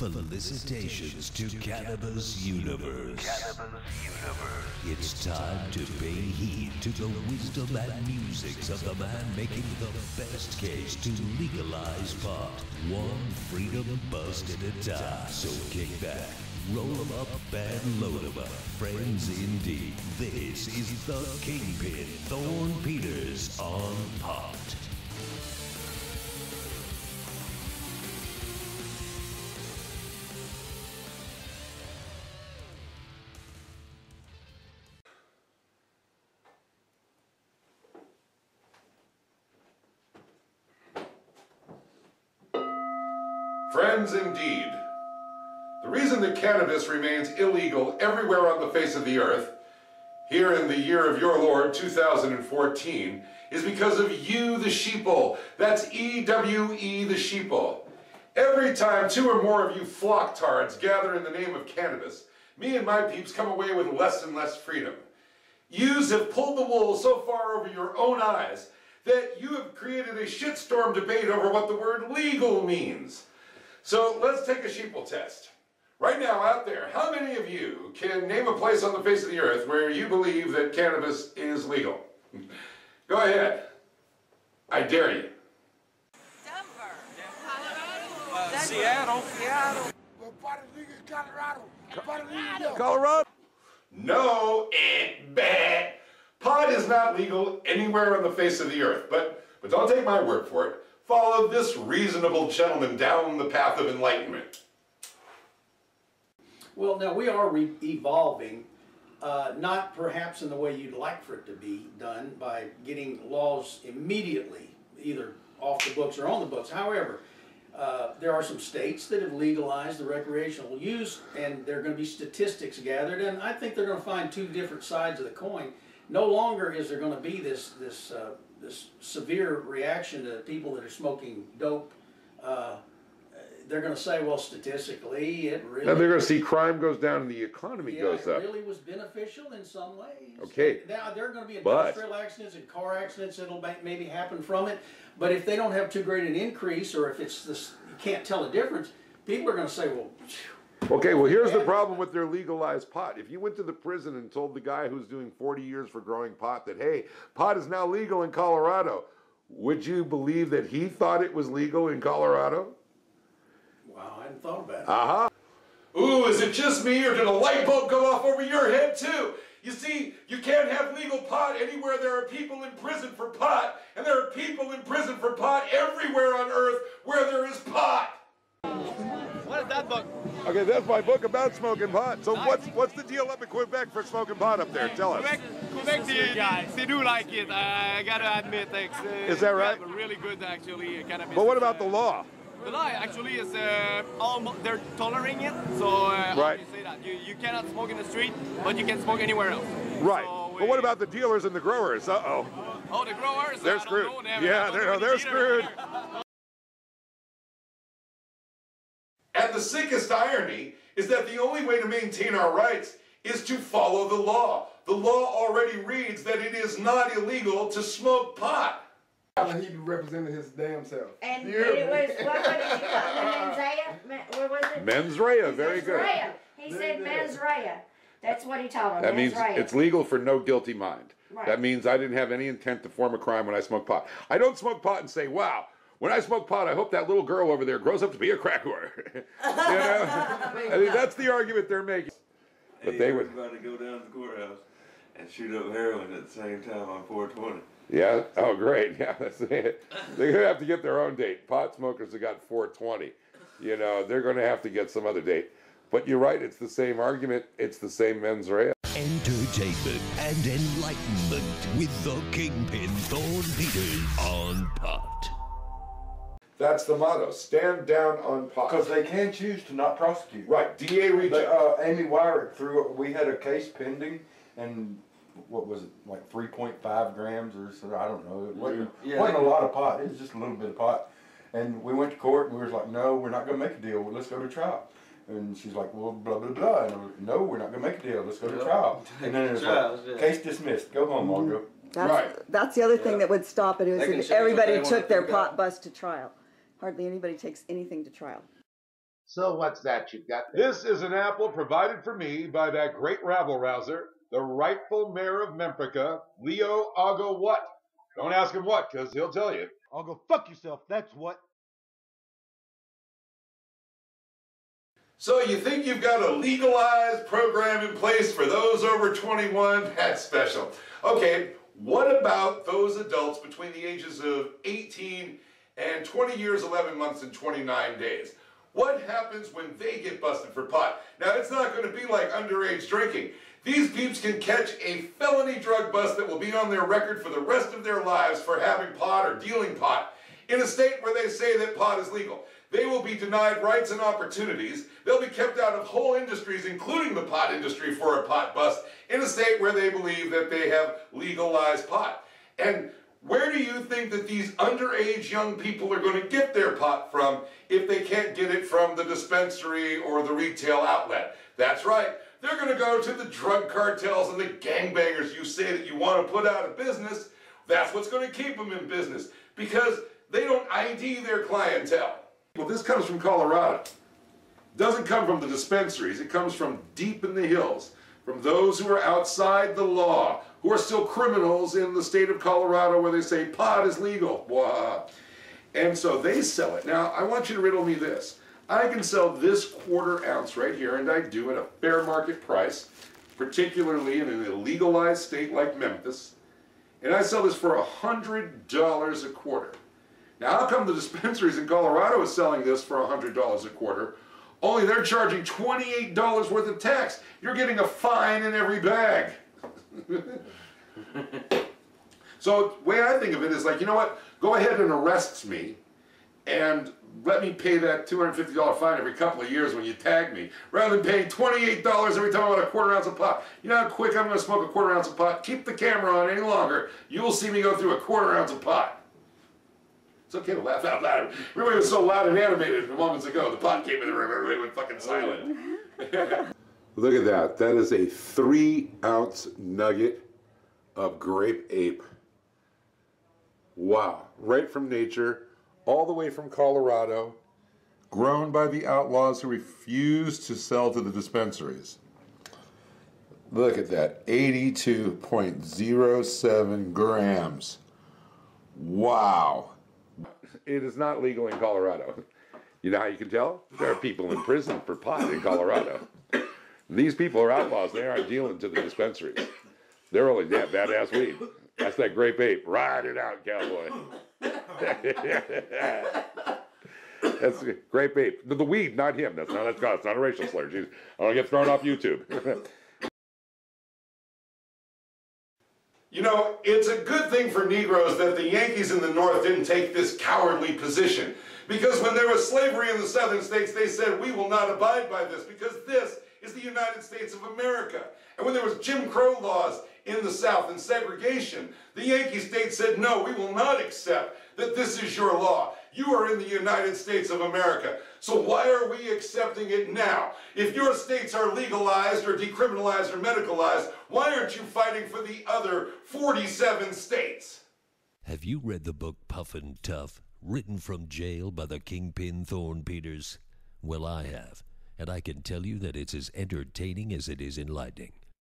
Felicitations to Cannabis Universe. It's time to pay heed to the wisdom and musics of the man making the best case to legalize pot. One freedom bust at a time. So kick back, roll 'em up and load 'em up. Friends indeed, this is the Kingpin, Thorne Peters on pot. Friends indeed. The reason that cannabis remains illegal everywhere on the face of the earth, here in the year of your Lord, 2014, is because of you, the sheeple. That's EWE the sheeple. Every time two or more of you flocktards gather in the name of cannabis, me and my peeps come away with less and less freedom. Yous have pulled the wool so far over your own eyes that you have created a shitstorm debate over what the word legal means. So let's take a sheeple test. Right now out there, how many of you can name a place on the face of the earth where you believe that cannabis is legal? Go ahead. I dare you. Denver. Colorado. Seattle. Well, part of legal is Colorado. Part of legal is Colorado? No, it bad. Pot is not legal anywhere on the face of the earth, but don't take my word for it. Follow this reasonable gentleman down the path of enlightenment. Well, now we are evolving, not perhaps in the way you'd like for it to be done by getting laws immediately, either off the books or on the books. However, there are some states that have legalized the recreational use, and there are going to be statistics gathered, and I think they're going to find two different sides of the coin. No longer is there going to be this severe reaction to people that are smoking dope. They're going to say, well, statistically, it really... And they're going to see crime goes down and the economy goes up. It really was beneficial in some ways. Okay. Now, there are going to be industrial accidents and car accidents that'll maybe happen from it. But if they don't have too great an increase, or if it's this, you can't tell the difference, people are going to say, well... Okay, well, here's the problem with their legalized pot. If you went to the prison and told the guy who's doing 40 years for growing pot that, hey, pot is now legal in Colorado, would you believe that he thought it was legal in Colorado? Wow, I hadn't thought about it. Uh-huh. Ooh, is it just me, or did a light bulb go off over your head, too? You see, you can't have legal pot anywhere there are people in prison for pot, and there are people in prison for pot everywhere on earth where there is pot. What is that book? Okay, that's my book about smoking pot. So what's the deal up in Quebec for smoking pot up there? Tell us. Quebec they do like it. I gotta admit, is that right? Really good, actually. Cannabis. But what about the law? The law actually is almost they're tolerating it. So how do you say that? You cannot smoke in the street, but you can smoke anywhere else. Right. So, but what about the dealers and the growers? Uh-oh. Oh, the growers? They're screwed. Yeah, they're screwed. And the sickest irony is that the only way to maintain our rights is to follow the law. The law already reads that it is not illegal to smoke pot. He be representing his damn self. And it was, what did you call it? What was it? Mens rea, very good. He said mens rea. That's what he told him. That means it's legal for no guilty mind. Right. That means I didn't have any intent to form a crime when I smoke pot. I don't smoke pot and say, wow, when I smoke pot, I hope that little girl over there grows up to be a crack whore. You know? I mean, that's the argument they're making. But they would about to go down to the courthouse and shoot up heroin at the same time on 420. Yeah. Oh, great. Yeah, that's it. They're gonna have to get their own date. Pot smokers have got 420. You know, they're going to have to get some other date. But you're right. It's the same argument. It's the same mens rea. Entertainment and enlightenment with the Kingpin, Thorne Peters on pot. That's the motto. Stand down on pot. Because they can choose to not prosecute. Right. DA reject. Amy Wyrick we had a case pending, and what was it, like 3.5 grams or so, I don't know. It wasn't a lot of pot. It was just a little bit of pot. And we went to court, and we was like, no, we're not going to make a deal. Let's go to trial. And she's like, well, blah, blah, blah. And I was like, no, we're not going to make a deal. Let's go to trial. And then it was like, case dismissed. Go home, Margo. That's the other thing that would stop it, is if everybody took their pot bust to trial. Hardly anybody takes anything to trial. So what's that you've got? This is an apple provided for me by that great rabble-rouser, the rightful mayor of Memphrica, Leo Aggo what? Don't ask him what, because he'll tell you. I'll go fuck yourself, that's what. So you think you've got a legalized program in place for those over 21? That's special. Okay, what about those adults between the ages of 18 and 20 years, 11 months, and 29 days? What happens when they get busted for pot? Now, it's not going to be like underage drinking. These peeps can catch a felony drug bust that will be on their record for the rest of their lives for having pot or dealing pot in a state where they say that pot is legal. They will be denied rights and opportunities. They'll be kept out of whole industries, including the pot industry, for a pot bust in a state where they believe that they have legalized pot. And where do you think that these underage young people are going to get their pot from if they can't get it from the dispensary or the retail outlet? That's right. They're going to go to the drug cartels and the gangbangers you say that you want to put out of business. That's what's going to keep them in business, because they don't ID their clientele. Well, this comes from Colorado. It doesn't come from the dispensaries. It comes from deep in the hills, from those who are outside the law, who are still criminals in the state of Colorado where they say pot is legal. Blah. And so they sell it. Now, I want you to riddle me this. I can sell this 1/4 ounce right here, and I do at a fair market price, particularly in an illegalized state like Memphis, and I sell this for $100 a quarter. Now, how come the dispensaries in Colorado is selling this for $100 a quarter? Only they're charging $28 worth of tax. You're getting a fine in every bag. So the way I think of it is like, you know what? Go ahead and arrest me and let me pay that $250 fine every couple of years when you tag me, rather than paying $28 every time I want a 1/4 ounce of pot. You know how quick I'm going to smoke a 1/4 ounce of pot? Keep the camera on any longer. You will see me go through a 1/4 ounce of pot. It's okay to laugh out loud. Everybody was so loud and animated moments ago. The pot came in the room, everybody went fucking silent. Look at that. That is a 3-ounce nugget of grape ape. Wow. Right from nature, all the way from Colorado, grown by the outlaws who refuse to sell to the dispensaries. Look at that. 82.07 grams. Wow. It is not legal in Colorado. You know how you can tell? There are people in prison for pot in Colorado. These people are outlaws. They aren't dealing to the dispensaries. They're only badass weed. That's that grape ape. Ride it out, cowboy. That's grape ape. The weed, not him. That's not a racial slur. Jeez. I don't get thrown off YouTube. You know, it's a good thing for Negroes that the Yankees in the North didn't take this cowardly position. Because when there was slavery in the southern states, they said, we will not abide by this, because this is the United States of America. And when there was Jim Crow laws in the South and segregation, the Yankee states said, no, we will not accept that this is your law. You are in the United States of America. So why are we accepting it now? If your states are legalized or decriminalized or medicalized, why aren't you fighting for the other 47 states? Have you read the book Puffin' Tough, written from jail by the Kingpin Thorne Peters? Well, I have, and I can tell you that it's as entertaining as it is enlightening.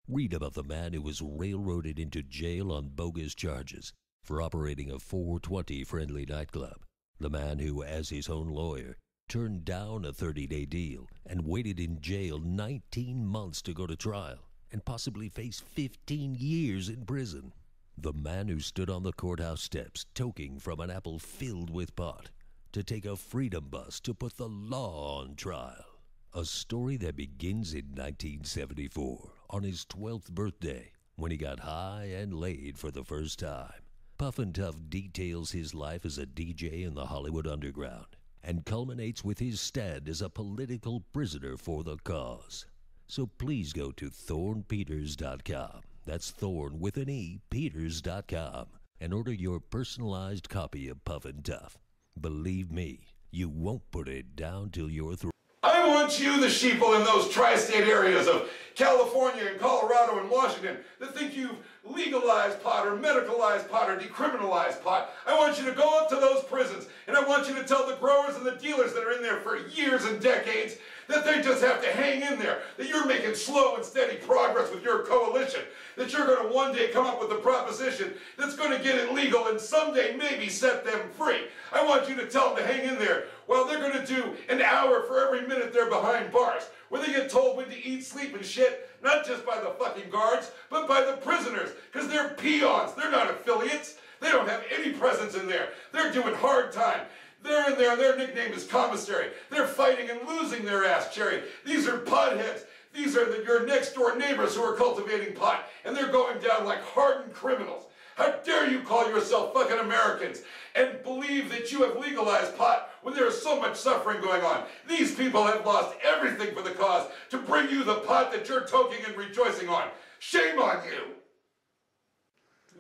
Read about the man who was railroaded into jail on bogus charges for operating a 420 friendly nightclub. The man who, as his own lawyer, turned down a 30-day deal and waited in jail 19 months to go to trial and possibly face 15 years in prison. The man who stood on the courthouse steps toking from an apple filled with pot to take a freedom bus to put the law on trial. A story that begins in 1974 on his 12th birthday when he got high and laid for the first time. Puffin' Tough details his life as a DJ in the Hollywood underground and culminates with his stand as a political prisoner for the cause. So please go to thornpeters.com. That's Thorne with an E, Peters.com, and order your personalized copy of Puffin' Tough. Believe me, you won't put it down till you're through. I want you, the sheeple in those tri-state areas of California and Colorado and Washington that think you've legalized pot or medicalized pot or decriminalized pot. I want you to go up to those prisons and I want you to tell the growers and the dealers that are in there for years and decades that they just have to hang in there, that you're making slow and steady progress with your coalition, that you're going to one day come up with a proposition that's going to get it legal and someday maybe set them free. I want you to tell them to hang in there while they're going to do an hour for every minute they're behind bars, where they get told when to eat, sleep, and shit, not just by the fucking guards, but by the prisoners, because they're peons, they're not affiliates. They don't have any presence in there. They're doing hard time. They're in there, and their nickname is commissary. They're fighting and losing their ass, Cherry. These are potheads. These are your next-door neighbors who are cultivating pot, and they're going down like hardened criminals. How dare you call yourself fucking Americans and believe that you have legalized pot when there is so much suffering going on? These people have lost everything for the cause to bring you the pot that you're toking and rejoicing on. Shame on you!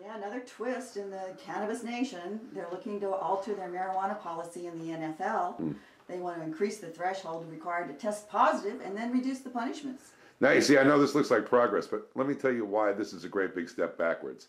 Yeah, another twist in the cannabis nation. They're looking to alter their marijuana policy in the NFL. They want to increase the threshold required to test positive and then reduce the punishments. Now, you see, I know this looks like progress, but let me tell you why this is a great big step backwards.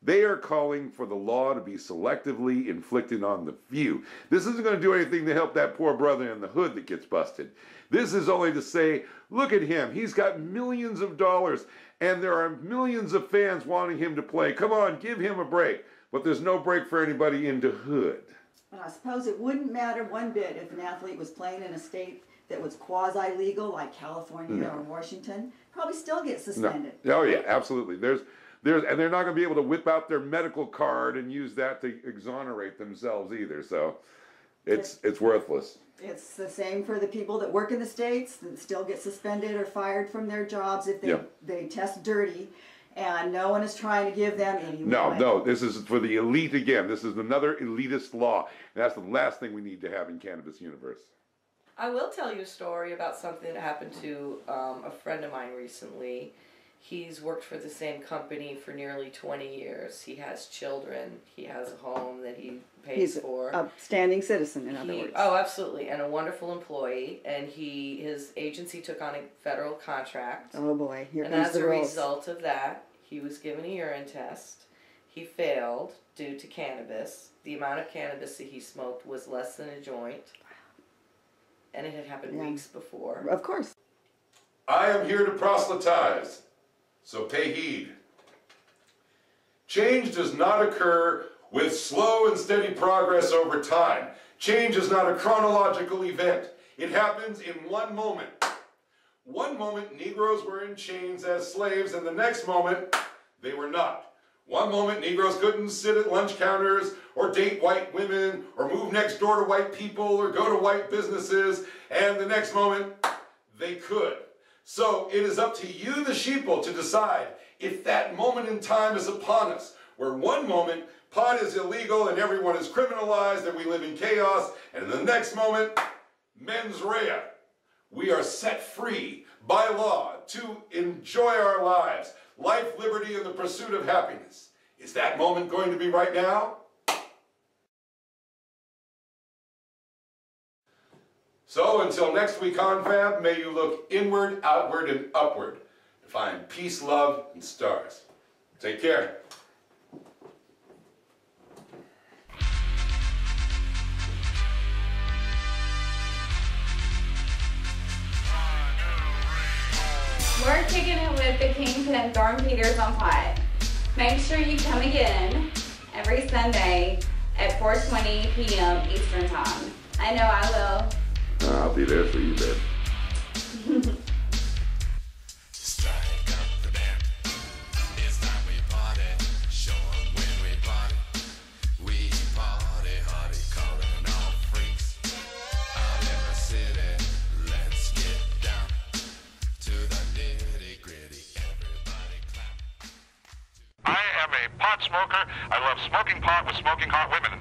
They are calling for the law to be selectively inflicted on the few. This isn't going to do anything to help that poor brother in the hood that gets busted. This is only to say, look at him. He's got millions of dollars, and there are millions of fans wanting him to play. Come on, give him a break. But there's no break for anybody in the hood. But I suppose it wouldn't matter one bit if an athlete was playing in a state that was quasi-legal, like California or Washington. Probably still get suspended. No. Oh, yeah, absolutely. And they're not going to be able to whip out their medical card and use that to exonerate themselves either. So it's worthless. It's the same for the people that work in the states that still get suspended or fired from their jobs if they test dirty, and no one is trying to give them any leeway. No, this is for the elite again. This is another elitist law. And that's the last thing we need to have in cannabis universe. I will tell you a story about something that happened to a friend of mine recently. He's worked for the same company for nearly 20 years. He has children. He has a home that he pays for. He's a upstanding citizen, in other words. Oh, absolutely. And a wonderful employee. And his agency took on a federal contract. Oh, boy. Here and comes as the a rules. result of that, he was given a urine test. He failed due to cannabis. The amount of cannabis that he smoked was less than a joint. And it had happened weeks before. Of course. I am here to proselytize, so pay heed. Change does not occur with slow and steady progress over time. Change is not a chronological event. It happens in one moment. One moment, Negroes were in chains as slaves, and the next moment, they were not. One moment, Negroes couldn't sit at lunch counters or date white women or move next door to white people or go to white businesses, and the next moment, they could. So it is up to you, the sheeple, to decide if that moment in time is upon us, where one moment, pot is illegal and everyone is criminalized and we live in chaos, and in the next moment, mens rea. We are set free by law to enjoy our lives. Life, liberty, and the pursuit of happiness. Is that moment going to be right now? So until next week, confab, may you look inward, outward, and upward to find peace, love, and stars. Take care. We're kicking it with the Kingpin Thorne Peters on pot. Make sure you come again every Sunday at 4:20 p.m. Eastern Time. I know I will. I'll be there for you, babe. I am a pot smoker. I love smoking pot with smoking hot women.